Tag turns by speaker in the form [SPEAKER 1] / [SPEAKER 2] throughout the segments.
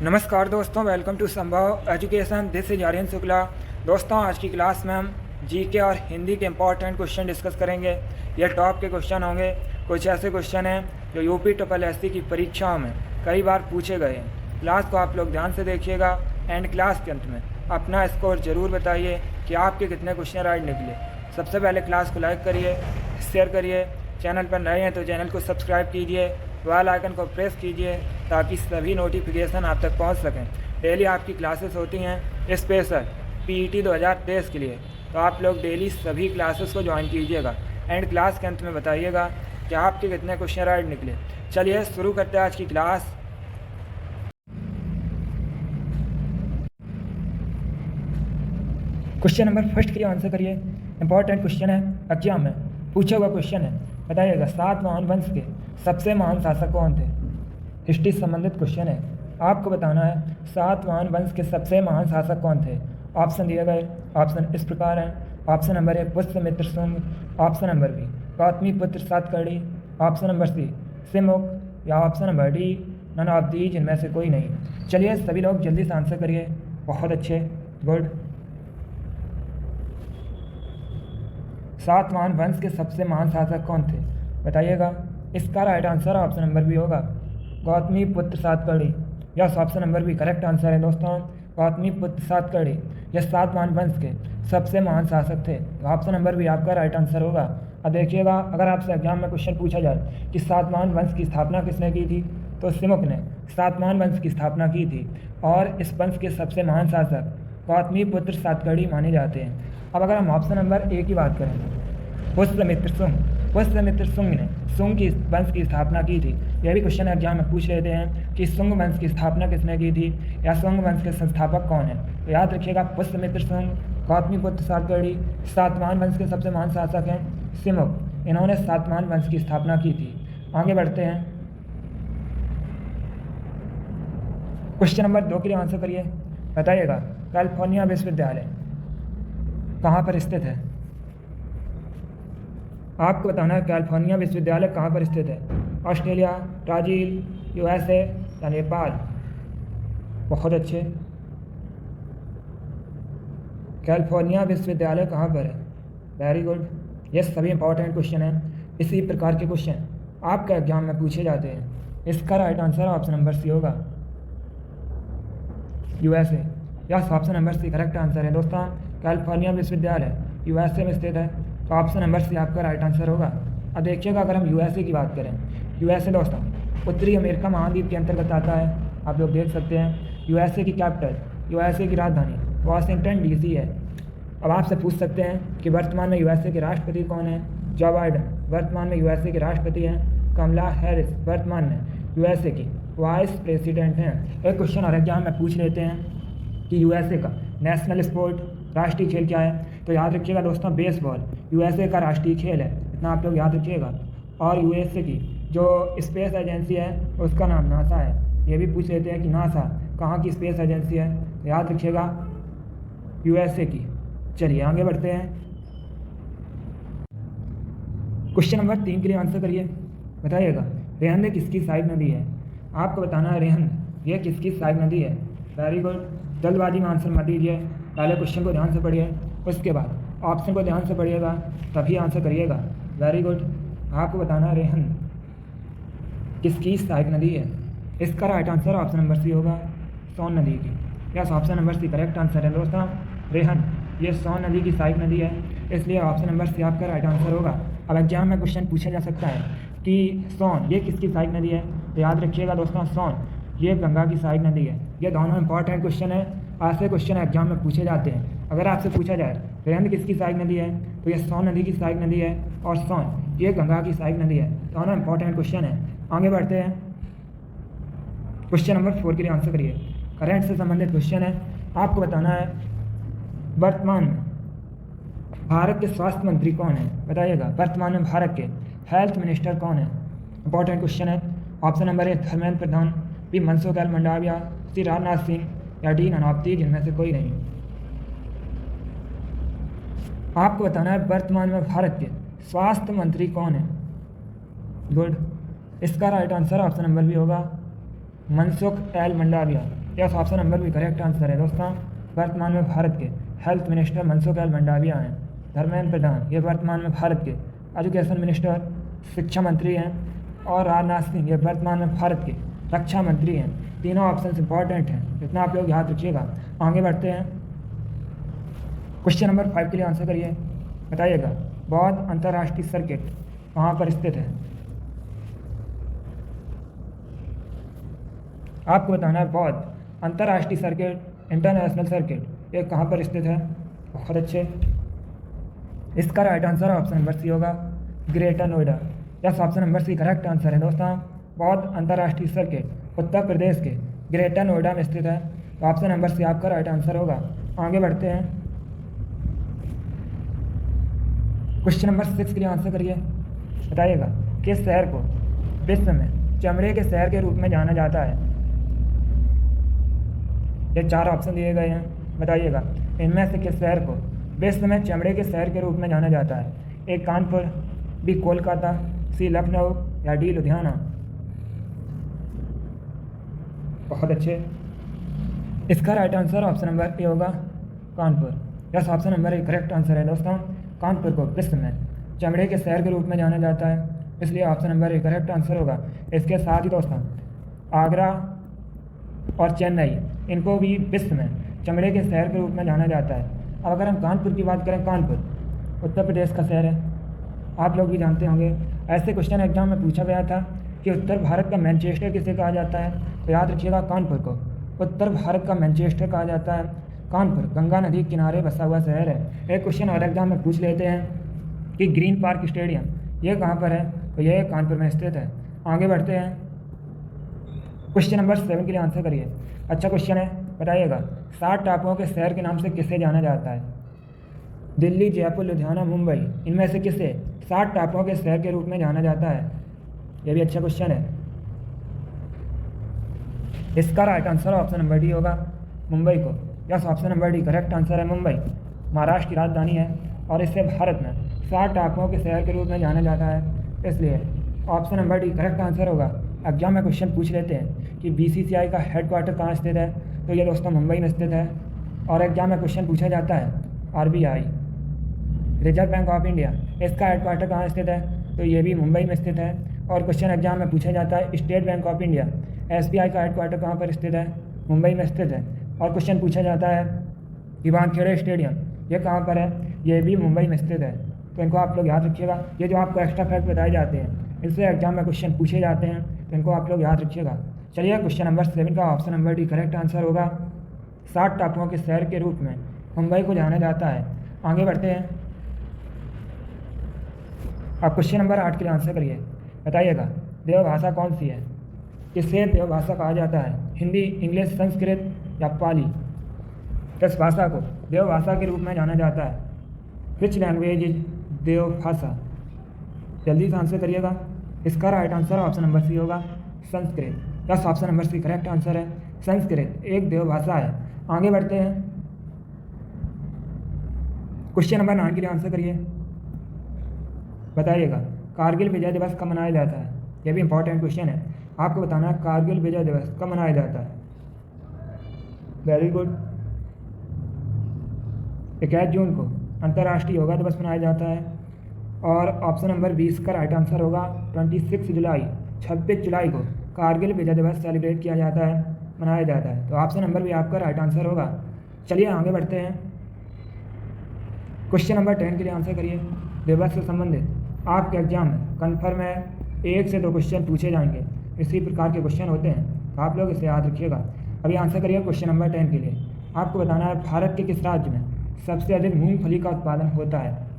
[SPEAKER 1] नमस्कार दोस्तों, welcome to Sambhav education. This is Aryan Shukla. दोस्तों, आज की क्लास में हम जीके और हिंदी के इंपॉर्टेंट क्वेश्चन डिस्कस करेंगे। ये टॉप के क्वेश्चन होंगे। कुछ ऐसे क्वेश्चन हैं जो यूपी ट्रिपल एससी की परीक्षाओं में कई बार पूछे गए हैं। क्लास को आप लोग ध्यान से देखिएगा एंड क्लास के अंत में अपना स्कोर ज़रूर बताइए कि आपके कितने क्वेश्चन राइट निकले। सबसे पहले क्लास को लाइक करिए, शेयर करिए। चैनल पर नए हैं तो चैनल को सब्सक्राइब कीजिए, बेल आइकन को प्रेस कीजिए ताकि सभी नोटिफिकेशन आप तक पहुंच सकें। डेली आपकी क्लासेस होती हैं स्पेशल पीईटी 2023 के लिए, तो आप लोग डेली सभी क्लासेस को ज्वाइन कीजिएगा एंड क्लास के अंत में बताइएगा कि आपके कितने क्वेश्चन राइट निकले। चलिए शुरू करते हैं आज की क्लास। क्वेश्चन नंबर फर्स्ट के लिए आंसर करिए। इंपॉर्टेंट क्वेश्चन है, एग्जाम में पूछा हुआ क्वेश्चन है। बताइएगा सातवाहन वंश के सबसे महान शासक कौन थे। हिस्ट्री से संबंधित क्वेश्चन है। आपको बताना है सातवाहन वंश के सबसे महान शासक कौन थे। ऑप्शन दिए गए। ऑप्शन इस प्रकार हैं। Option number A Pushyamitra Shunga, option number B Gautamiputra Satakarni, option number C Simuka, या option number D none of these, इनमें से कोई नहीं। चलिए सभी लोग जल्दी से आंसर करिए। बहुत अच्छे, गुड। सातवाहन वंश के सबसे महान शासक कौन थे बताइएगा। इसका right answer option number B होगा, Gautamiputra Satakarni. Yes, option number B correct answer है दोस्तों, गौतमीपुत्र सातकर्णी। यह सातवाहन वंश के सबसे महान शासक थे। ऑप्शन नंबर बी आपका राइट आंसर होगा। अब देखिएगा, अगर आपसे एग्जाम में क्वेश्चन पूछा जाए कि सातवाहन वंश की स्थापना किसने की थी, तो सिमुक ने सातवाहन वंश की स्थापना की थी और इस वंश के सबसे महान शासक गौतमीपुत्र सातकर्णी माने जाते हैं। अब अगर हम ऑप्शन नंबर ए की बात करें, पुष्यमित्र शुंग, पुष्यमित्र शुंग ने शुंग की वंश की स्थापना की थी। यह भी क्वेश्चन एग्जाम में पूछ लेते हैं कि शुंग वंश की स्थापना किसने की थी या शुंग वंश के संस्थापक कौन है। तो याद रखिएगा, पुष्यमित्र शुंग, गौतमीपुत्र सातकर्णी। सातवाहन वंश के सबसे महान शासक हैं सिमुक, इन्होंने सातवाहन वंश की स्थापना की थी। आगे बढ़ते हैं। क्वेश्चन नंबर 2 के लिए आंसर करिए। बताइएगा कैलिफोर्निया विश्वविद्यालय कहाँ पर स्थित है। आपको बताना है कैलिफोर्निया विश्वविद्यालय कहाँ पर स्थित है। ऑस्ट्रेलिया, ब्राज़ील, यूएसए या नेपाल। बहुत अच्छे। कैलिफोर्निया विश्वविद्यालय कहाँ पर है, वेरी गुड। ये सभी इंपॉर्टेंट क्वेश्चन हैं। इसी प्रकार के क्वेश्चन आपके एग्जाम में पूछे जाते हैं। इसका right answer option number C होगा, USA. Yes, option number C correct answer है दोस्तों, कैलिफोर्निया विश्वविद्यालय यूएसए में स्थित है। तो ऑप्शन नंबर सी आपका राइट आंसर होगा। अब देखिएगा, अगर हम यूएसए की बात करें, यूएसए दोस्तों उत्तरी अमेरिका महाद्वीप के अंतर्गत आता है। आप लोग देख सकते हैं यूएसए की कैपिटल, यूएसए की राजधानी वाशिंगटन डीसी है। अब आपसे पूछ सकते हैं कि वर्तमान में यूएसए के राष्ट्रपति कौन है। जो बाइडन वर्तमान में यूएसए के राष्ट्रपति हैं। कमला हैरिस वर्तमान में यूएसए की वाइस प्रेसिडेंट हैं। एक क्वेश्चन और एग्जाम में पूछ लेते हैं कि यूएसए का नेशनल स्पोर्ट, राष्ट्रीय खेल क्या है। तो याद रखिएगा दोस्तों, बेसबॉल यूएसए का राष्ट्रीय खेल है, इतना आप लोग याद रखिएगा। और यूएसए की जो स्पेस एजेंसी है उसका नाम नासा है। ये भी पूछ लेते हैं कि नासा कहाँ की स्पेस एजेंसी है, याद रखिएगा यूएसए की। चलिए आगे बढ़ते हैं। क्वेश्चन नंबर 3 के लिए आंसर करिए। बताइएगा रेहंद किसकी सहायक नदी है। आपको बताना है रेहंद ये किसकी सहायक नदी है, वेरी गुड। जल्दबाजी में आंसर मत दीजिए, पहले क्वेश्चन को ध्यान से पढ़िए, उसके बाद ऑप्शन को ध्यान से पढ़िएगा, तभी आंसर करिएगा, वेरी गुड। आपको बताना है रेहंद किसकी सहायक नदी है। इसका right answer option number C होगा, सोन नदी की। Yes, option number C correct answer है दोस्तों। रेहंद ये सोन नदी की सहायक नदी है, इसलिए ऑप्शन नंबर सी आपका राइट आंसर होगा। अब एग्जाम में क्वेश्चन पूछा जा सकता है कि सोन ये किसकी सहायक नदी है। तो याद रखिएगा दोस्तों, सोन ये गंगा की सहायक नदी है। ये दोनों इंपॉर्टेंट क्वेश्चन है, ऐसे क्वेश्चन एग्जाम में पूछे जाते हैं। अगर आपसे पूछा जाए रेहंद किसकी सहायक नदी है, तो ये सोन नदी की सहायक नदी है और सोन ये गंगा की सहायक नदी है। दोनों इंपॉर्टेंट क्वेश्चन है। आगे बढ़ते हैं। क्वेश्चन नंबर 4 के लिए आंसर करिए। करंट से संबंधित क्वेश्चन है। आपको बताना है वर्तमान में भारत के स्वास्थ्य मंत्री कौन है। बताइएगा वर्तमान में भारत के हेल्थ मिनिस्टर कौन है। इंपॉर्टेंट क्वेश्चन है। Option number A Dharmendra Pradhan, B Mansukh Mandaviya, C Rajnath Singh या डी नन ऑफ दीज, इनमें से कोई नहीं। आपको बताना है वर्तमान में भारत के स्वास्थ्य मंत्री कौन है, गुड। इसका right answer option number B होगा, Mansukh L Mandaviya. Yes, option number B correct answer है दोस्तों। वर्तमान में भारत के health minister Mansukh L Mandaviya हैं। धर्मेंद्र प्रधान ये वर्तमान में भारत के एजुकेशन मिनिस्टर शिक्षा मंत्री हैं। और राजनाथ सिंह ये वर्तमान में भारत के रक्षा मंत्री हैं। तीनों ऑप्शन इंपॉर्टेंट हैं, इतना आप लोग याद रखिएगा। आगे बढ़ते हैं, क्वेश्चन नंबर 5 के लिए आंसर करिए। बताइएगा बौद्ध अंतर्राष्ट्रीय सर्किट कहाँ पर स्थित है? आपको बताना है बौद्ध अंतर्राष्ट्रीय सर्किट, इंटरनेशनल सर्किट, ये कहाँ पर स्थित है। बहुत अच्छे, इसका right answer option number C होगा, Greater Noida. Yes, option number C correct answer है दोस्तों। बौद्ध अंतर्राष्ट्रीय सर्किट उत्तर प्रदेश के ग्रेटर नोएडा में स्थित है। तो ऑप्शन नंबर सी आपका राइट आंसर होगा। आगे बढ़ते हैं, क्वेश्चन नंबर 6 के लिए आंसर करिए। बताइएगा किस शहर को विश्व में चमड़े के शहर के रूप में जाना जाता है? ये 4 ऑप्शन दिए गए हैं, बताइएगा इनमें से किस शहर को विश्व में चमड़े के शहर के रूप में जाना जाता है? A Kanpur, B Kolkata, C Lucknow या डी लुधियाना। बहुत अच्छे, इसका right answer option number A होगा, Kanpur. Yes, option number A correct answer है दोस्तों। कानपुर को विश्व में चमड़े के शहर के रूप में जाना जाता है, इसलिए option number A correct answer होगा। इसके साथ ही दोस्तों आगरा और चेन्नई, इनको भी विश्व में चमड़े के शहर के रूप में जाना जाता है। अब अगर हम कानपुर की बात करें, कानपुर उत्तर प्रदेश का शहर है, आप लोग भी जानते होंगे। ऐसे क्वेश्चन एग्जाम में पूछा गया था कि उत्तर भारत का मैनचेस्टर किसे कहा जाता है? तो याद रखिएगा कानपुर को उत्तर भारत का मैनचेस्टर कहा जाता है। कानपुर गंगा नदी किनारे बसा हुआ शहर है। एक क्वेश्चन और एग्जाम में पूछ लेते हैं कि ग्रीन पार्क स्टेडियम ये कहाँ पर है? तो यह कानपुर में स्थित है। आगे बढ़ते हैं, क्वेश्चन नंबर 7 के लिए आंसर करिए। अच्छा क्वेश्चन है, बताइएगा 60 टापुओं के शहर के नाम से किसे जाना जाता है? दिल्ली, जयपुर, लुधियाना, मुंबई, इनमें से किसे 60 टापुओं के शहर के रूप में जाना जाता है? यह भी अच्छा क्वेश्चन है। इसका right answer option number D होगा, मुंबई को। Yes, option number D correct answer है। मुंबई महाराष्ट्र की राजधानी है और इसे भारत में 60 टापुओं के शहर के रूप में जाना जाता है, इसलिए option number D correct answer होगा। एग्जाम में क्वेश्चन पूछ लेते हैं कि BCCI का हेडक्वार्टर कहाँ स्थित है? तो ये दोस्तों मुंबई में स्थित है। और एग्जाम में क्वेश्चन पूछा जाता है RBI reserve bank of India, इसका हेडक्वार्टर कहाँ स्थित है? तो ये भी मुंबई में स्थित है। और क्वेश्चन एग्जाम में पूछा जाता है state bank of India, SBI का हेडक्वार्टर कहाँ पर स्थित है? मुंबई में स्थित है। और क्वेश्चन पूछा जाता है कि वानखेड़े स्टेडियम ये कहाँ पर है? ये भी मुंबई में स्थित है। तो इनको आप लोग याद रखिएगा। ये जो आपको एक्स्ट्रा फैक्ट बताए जाते हैं, इससे एग्जाम में क्वेश्चन पूछे जाते हैं, तो इनको आप लोग याद रखिएगा। चलिए, क्वेश्चन नंबर 7 का option number D correct answer होगा। 60 टापुओं के शहर के रूप में मुंबई को जाना जाता है। आगे बढ़ते हैं, आप क्वेश्चन नंबर 8 के लिए आंसर करिए। बताइएगा देवभाषा कौन सी है? किसे देवभाषा कहा जाता है? हिंदी, इंग्लिश, संस्कृत या पाली? किस भाषा को देवभाषा के रूप में जाना जाता है? विच लैंग्वेज इज देवभाषा? जल्दी से आंसर करिएगा। इसका right answer option number C होगा, Sanskrit. Yes, option number C correct answer है। संस्कृत एक देवभाषा है। आगे बढ़ते हैं, क्वेश्चन नंबर 9 के लिए आंसर करिए। बताइएगा कारगिल विजय दिवस कब मनाया जाता है? यह भी इंपॉर्टेंट क्वेश्चन है, आपको बताना है कारगिल विजय दिवस कब मनाया जाता है। Very good. 21 जून को अंतर्राष्ट्रीय योगा दिवस मनाया जाता है। और ऑप्शन नंबर 20 का राइट आंसर होगा 26 जुलाई, 26 जुलाई को कारगिल विजय दिवस सेलिब्रेट किया जाता है, मनाया जाता है। तो ऑप्शन नंबर भी आपका राइट आंसर होगा। चलिए आगे बढ़ते हैं, क्वेश्चन नंबर 10 के लिए आंसर करिए। दिवस से संबंधित आपके एग्जाम में कन्फर्म है 1 से 2 क्वेश्चन पूछे जाएंगे, इसी प्रकार के क्वेश्चन होते हैं, तो आप लोग इसे याद रखिएगा। अभी आंसर करिए क्वेश्चन नंबर 10 के लिए। आपको बताना है भारत के किस राज्य में सबसे अधिक मूंगफली का उत्पादन होता है?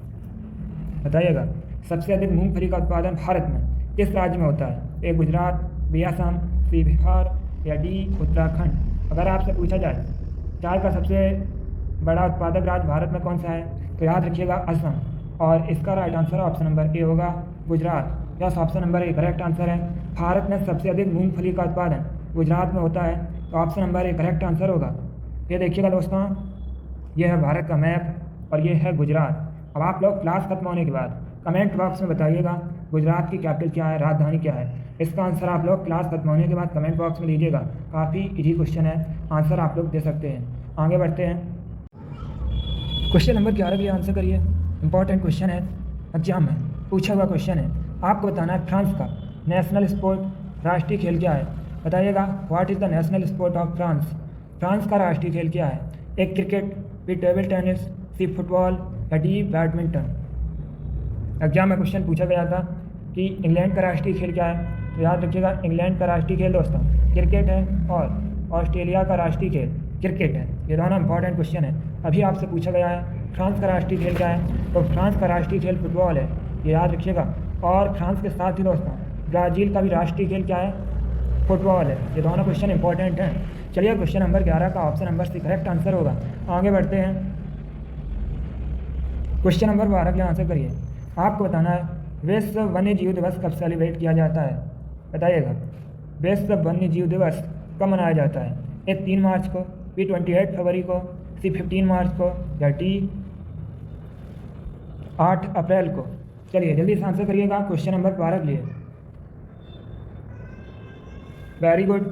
[SPEAKER 1] बताइएगा सबसे अधिक मूंगफली का उत्पादन भारत में किस राज्य में होता है? ए गुजरात, बी असम, सी बिहार या डी उत्तराखंड। अगर आपसे पूछा जाए चाय का सबसे बड़ा उत्पादक राज्य भारत में कौन सा है, तो याद रखिएगा असम। और इसका right answer option number A होगा, Gujarat. Yes, option number A correct answer है। भारत में सबसे अधिक मूंगफली का उत्पादन गुजरात में होता है, तो option number A correct answer होगा। ये देखिएगा दोस्तों, यह है भारत का मैप और ये है गुजरात। अब आप लोग क्लास खत्म होने के बाद कमेंट बॉक्स में बताइएगा गुजरात की कैपिटल क्या है, राजधानी क्या है। इसका आंसर आप लोग क्लास खत्म होने के बाद कमेंट बॉक्स में दीजिएगा। काफ़ी इजी क्वेश्चन है, आंसर आप लोग दे सकते हैं। आगे बढ़ते हैं, क्वेश्चन नंबर 11 के आंसर करिए। इंपॉर्टेंट क्वेश्चन है, एग्जाम में पूछा हुआ क्वेश्चन है। आपको बताना है फ्रांस का नेशनल स्पोर्ट राष्ट्रीय खेल क्या है। बताइएगा, what is the national sport of France. France का राष्ट्रीय खेल क्या है? A cricket, B table tennis, C football या डी बैडमिंटन। एग्जाम में क्वेश्चन पूछा गया था कि इंग्लैंड का राष्ट्रीय खेल क्या है, तो याद रखिएगा इंग्लैंड का राष्ट्रीय खेल दोस्तों क्रिकेट है और ऑस्ट्रेलिया का राष्ट्रीय खेल क्रिकेट है। ये दोनों इंपॉर्टेंट क्वेश्चन है। अभी आपसे पूछा गया है फ्रांस का राष्ट्रीय खेल क्या है, तो फ्रांस का राष्ट्रीय खेल फुटबॉल है, ये याद रखिएगा। और फ्रांस के साथ ही दोस्तों ब्राज़ील का भी राष्ट्रीय खेल क्या है, फुटबॉल है। ये दोनों क्वेश्चन इंपॉर्टेंट हैं। चलिए क्वेश्चन नंबर 11 का option number C correct answer होगा। आगे बढ़ते हैं, क्वेश्चन नंबर 12 के आंसर करिए। आपको बताना है विश्व वन्य जीव दिवस कब सेलिब्रेट किया जाता है। बताइएगा, विश्व वन्य जीव दिवस कब मनाया जाता है? ए 3 मार्च को, बी 28 फरवरी को, सी 15 मार्च को या डी 8 अप्रैल को। चलिए जल्दी से आंसर करिएगा क्वेश्चन नंबर 12 के लिए। वेरी गुड,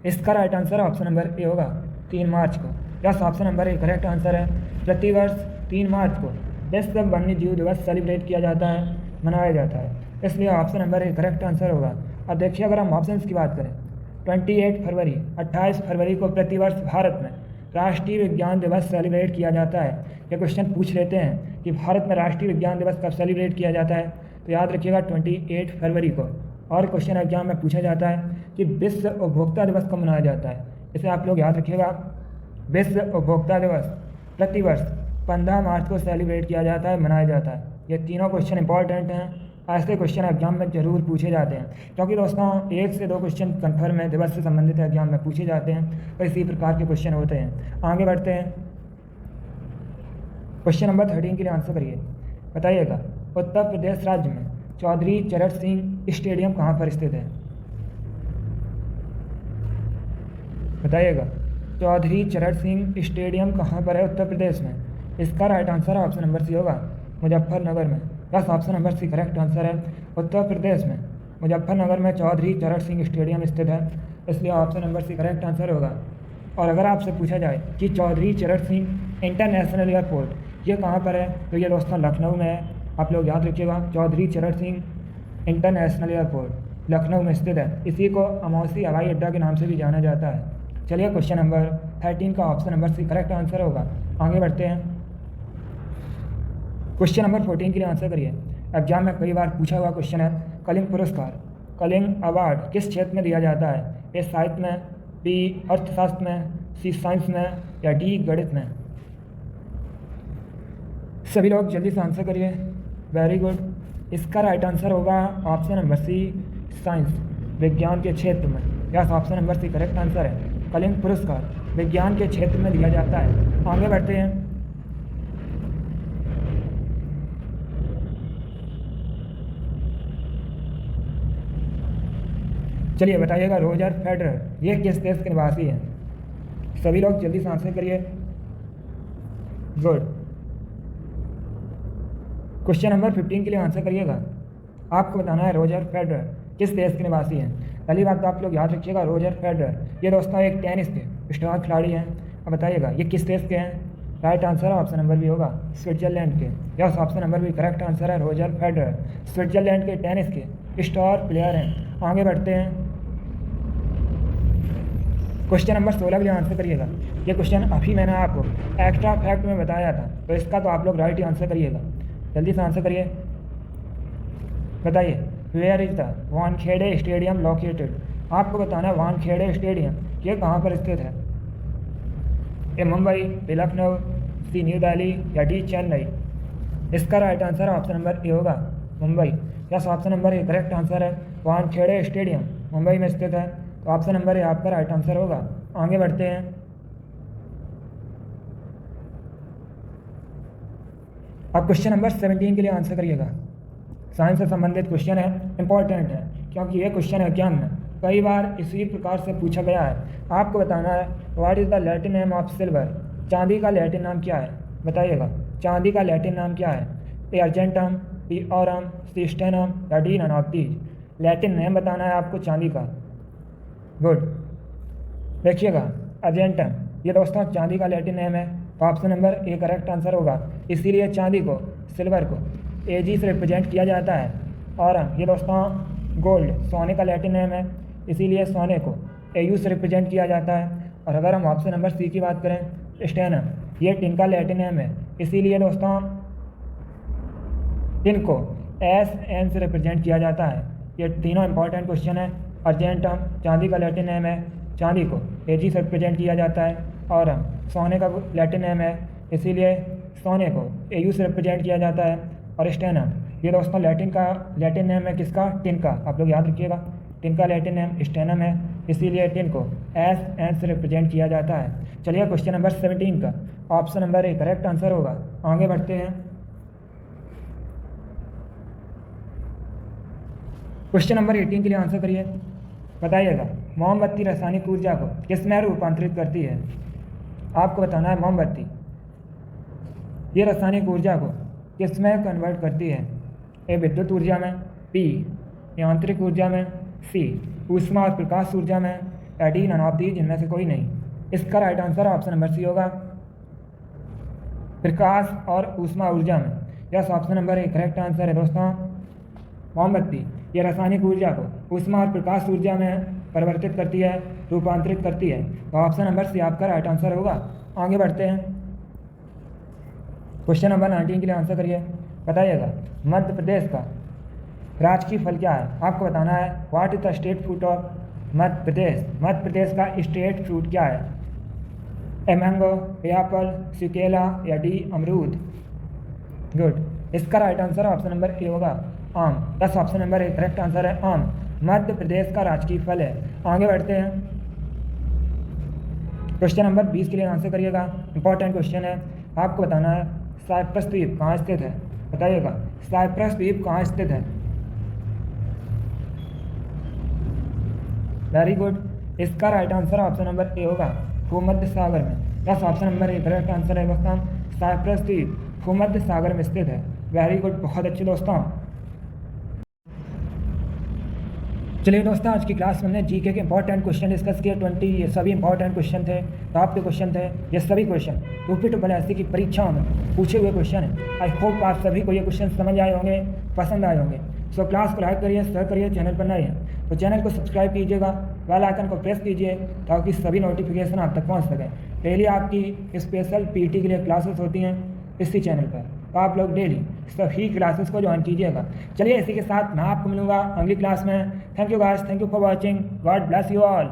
[SPEAKER 1] इसका right answer option number A होगा 3 मार्च को। Yes, option number A correct answer है। प्रतिवर्ष 3 मार्च को विश्व वन्य जीव दिवस सेलिब्रेट किया जाता है, मनाया जाता है, इसलिए option number A correct answer होगा। अब देखिए अगर हम ऑप्शंस की बात करें, 28 फरवरी 28 फरवरी को प्रतिवर्ष भारत में राष्ट्रीय विज्ञान दिवस सेलिब्रेट किया जाता है। ये क्वेश्चन पूछ लेते हैं कि भारत में राष्ट्रीय विज्ञान दिवस कब सेलिब्रेट किया जाता है, तो याद रखिएगा 28 फरवरी को। और क्वेश्चन एग्जाम में पूछा जाता है कि विश्व उपभोक्ता दिवस कब मनाया जाता है, इसे आप लोग याद रखिएगा। विश्व उपभोक्ता दिवस प्रतिवर्ष 15 मार्च को सेलिब्रेट किया जाता है, मनाया जाता है। ये तीनों क्वेश्चन इंपॉर्टेंट हैं, ऐसे क्वेश्चन एग्जाम में ज़रूर पूछे जाते हैं, क्योंकि दोस्तों 1 से 2 क्वेश्चन कन्फर्म है दिवस से संबंधित एग्जाम में पूछे जाते हैं, तो इसी प्रकार के क्वेश्चन होते हैं। आगे बढ़ते हैं, क्वेश्चन नंबर 13 के लिए आंसर करिए। बताइएगा, उत्तर प्रदेश राज्य में चौधरी चरण सिंह स्टेडियम कहाँ पर स्थित है। बताइएगा, चौधरी चरण सिंह स्टेडियम कहाँ पर है उत्तर प्रदेश में। इसका right answer option number C होगा मुजफ्फरनगर में। बस option number C correct answer है। उत्तर प्रदेश में मुजफ्फरनगर में चौधरी चरण सिंह स्टेडियम स्थित है, इसलिए option number C correct answer होगा। और अगर आपसे पूछा जाए कि चौधरी चरण सिंह इंटरनेशनल एयरपोर्ट ये कहाँ पर है, तो ये दोस्तों लखनऊ में है। आप लोग याद रखिएगा, चौधरी चरण सिंह इंटरनेशनल एयरपोर्ट लखनऊ में स्थित है। इसी को अमौसी हवाई अड्डा के नाम से भी जाना जाता है। चलिए क्वेश्चन नंबर 13 का option number C correct answer होगा। आगे बढ़ते हैं, क्वेश्चन नंबर 14 के लिए आंसर करिए। एग्जाम में कई बार पूछा हुआ क्वेश्चन है, कलिंग पुरस्कार, कलिंग अवार्ड किस क्षेत्र में दिया जाता है। ए साहित्य में, बी अर्थशास्त्र में, सी साइंस में या डी गणित में। सभी लोग जल्दी से आंसर करिए। वेरी गुड, इसका राइट आंसर होगा ऑप्शन नंबर सी साइंस, विज्ञान के क्षेत्र में। Yes, option number C correct answer है। कलिंग पुरस्कार विज्ञान के क्षेत्र में दिया जाता है। आगे बढ़ते हैं, चलिए बताइएगा, रोजर फेडरर ये किस देश के निवासी हैं। सभी लोग जल्दी से आंसर करिए। गुड, क्वेश्चन नंबर 15 के लिए आंसर करिएगा। आपको बताना है रोजर फेडरर किस देश के निवासी हैं। पहली बात तो आप लोग याद रखिएगा, रोजर फेडरर ये दोस्तों एक टेनिस के स्टार खिलाड़ी हैं। अब बताइएगा ये किस देश के हैं। राइट आंसर ऑप्शन नंबर भी होगा स्विट्जरलैंड के। Yes, option number B correct answer है। रोजर फेडरर स्विट्जरलैंड के टेनिस के स्टार प्लेयर हैं। आगे बढ़ते हैं, क्वेश्चन नंबर 16 के लिए आंसर करिएगा। ये क्वेश्चन अभी मैंने आपको एक्स्ट्रा फैक्ट में बताया था, तो इसका तो आप लोग राइट ही आंसर करिएगा। जल्दी से आंसर करिए। बताइए, where is the Wankhede stadium located. आपको बताना है वानखेड़े स्टेडियम ये कहाँ पर स्थित है। A Mumbai, B Lucknow, C New Delhi या डी चेन्नई। इसका right answer option number A होगा Mumbai. Yes, option number A correct answer है। वानखेड़े स्टेडियम मुंबई में स्थित है, तो ऑप्शन नंबर ए आपका राइट आंसर होगा। आगे बढ़ते हैं, अब क्वेश्चन नंबर 17 के लिए आंसर करिएगा। साइंस से संबंधित क्वेश्चन है, इंपॉर्टेंट है, क्योंकि ये क्वेश्चन एग्जाम में कई बार इसी प्रकार से पूछा गया है। आपको बताना है what is the Latin name of silver. चांदी का लैटिन नाम क्या है। बताइएगा, चांदी का लैटिन नाम क्या है। A argentum, B aurum, C stannum या D none of these. Latin name बताना है आपको चांदी का। गुड। देखिएगा अर्जेंटम, ये दोस्तों चांदी का लैटिन नेम है, तो option number A correct answer होगा। इसीलिए चांदी को, सिल्वर को एजी से रिप्रेजेंट किया जाता है। और ये दोस्तों गोल्ड, सोने का लैटिन नेम है, इसीलिए सोने को एयू से रिप्रेजेंट किया जाता है। और अगर हम ऑप्शन नंबर सी की बात करें स्टेनम, ये टिन का लैटिन नेम है, इसीलिए दोस्तों टिन को एस एन से रिप्रेजेंट किया जाता है। ये तीनों इंपॉर्टेंट क्वेश्चन है। अर्जेंटम चांदी का लैटिन नेम है, चांदी को एजी से रिप्रेजेंट किया जाता है। और सोने का लैटिन नेम है, इसीलिए सोने को एयू से रिप्रेजेंट किया जाता है। और स्टेनम, ये दोस्तों लैटिन नेम है किसका? टिन का। आप लोग याद रखिएगा, टिन का लैटिन नेम स्टेनम है, इसीलिए टिन को एस एन से रिप्रेजेंट किया जाता है। चलिए क्वेश्चन नंबर 17 का option number A correct answer होगा। आगे बढ़ते हैं। क्वेश्चन नंबर 18 के लिए आंसर करिए। बताइएगा मोमबत्ती रासायनिक ऊर्जा को किस में रूपांतरित करती है? आपको बताना है मोमबत्ती ये रासायनिक ऊर्जा को किस में कन्वर्ट करती है? ए विद्युत ऊर्जा में, बी यांत्रिक ऊर्जा में, सी ऊष्मा और प्रकाश ऊर्जा में, या डी नन ऑफ दी जिनमें से कोई नहीं। इसका right answer option number C होगा, प्रकाश और ऊष्मा ऊर्जा में। Yes, option number A correct answer है दोस्तों। मोमबत्ती ये रासायनिक ऊर्जा को ऊष्मा और प्रकाश ऊर्जा में परिवर्तित करती है, रूपांतरित करती है। तो ऑप्शन नंबर सी आपका राइट आंसर होगा। आगे बढ़ते हैं। क्वेश्चन नंबर 19 के लिए आंसर करिए। बताइएगा मध्य प्रदेश का राजकीय फल क्या है? आपको बताना है what is the state fruit of Madhya Pradesh. Madhya Pradesh का स्टेट फ्रूट क्या है? ए मैंगो, ए एप्पल, सी केला, या डी अमरूद। गुड। इसका right answer option number A होगा, आम। दस option number A correct answer है आम, मध्य प्रदेश का राजकीय फल है। आगे बढ़ते हैं। क्वेश्चन नंबर 20 के लिए आंसर करिएगा। इंपॉर्टेंट क्वेश्चन है। आपको बताना है साइप्रस द्वीप कहाँ स्थित है? बताइएगा साइप्रस द्वीप कहाँ स्थित है? Very good. इसका right answer option number A होगा, भूमध्य सागर में। दस option number A correct answer है दोस्तों, साइप्रस द्वीप भूमध्य सागर में स्थित है। वेरी गुड, बहुत अच्छे दोस्तों। चलिए दोस्तों, आज की क्लास में हमने जीके के इंपॉर्टेंट क्वेश्चन डिस्कस किए। 20 ये सभी इंपॉर्टेंट क्वेश्चन थे, टॉप के क्वेश्चन थे। ये सभी क्वेश्चन UP की परीक्षाओं में पूछे हुए क्वेश्चन हैं। आई होप आप सभी को ये क्वेश्चन समझ आए होंगे, पसंद आए होंगे। सो क्लास को लाइक करिए, शेयर करिए। चैनल पर नए हैं तो चैनल को सब्सक्राइब कीजिएगा, बेल आइकन को प्रेस कीजिए ताकि सभी नोटिफिकेशन आप तक पहुँच सकें। डेली आपकी स्पेशल PT के लिए क्लासेस होती हैं इसी चैनल पर, तो आप लोग डेली सभी क्लासेस को ज्वाइन कीजिएगा। चलिए इसी के साथ मैं आपको मिलूंगा अगली क्लास में। Thank you guys, thank you for watching. God bless you all.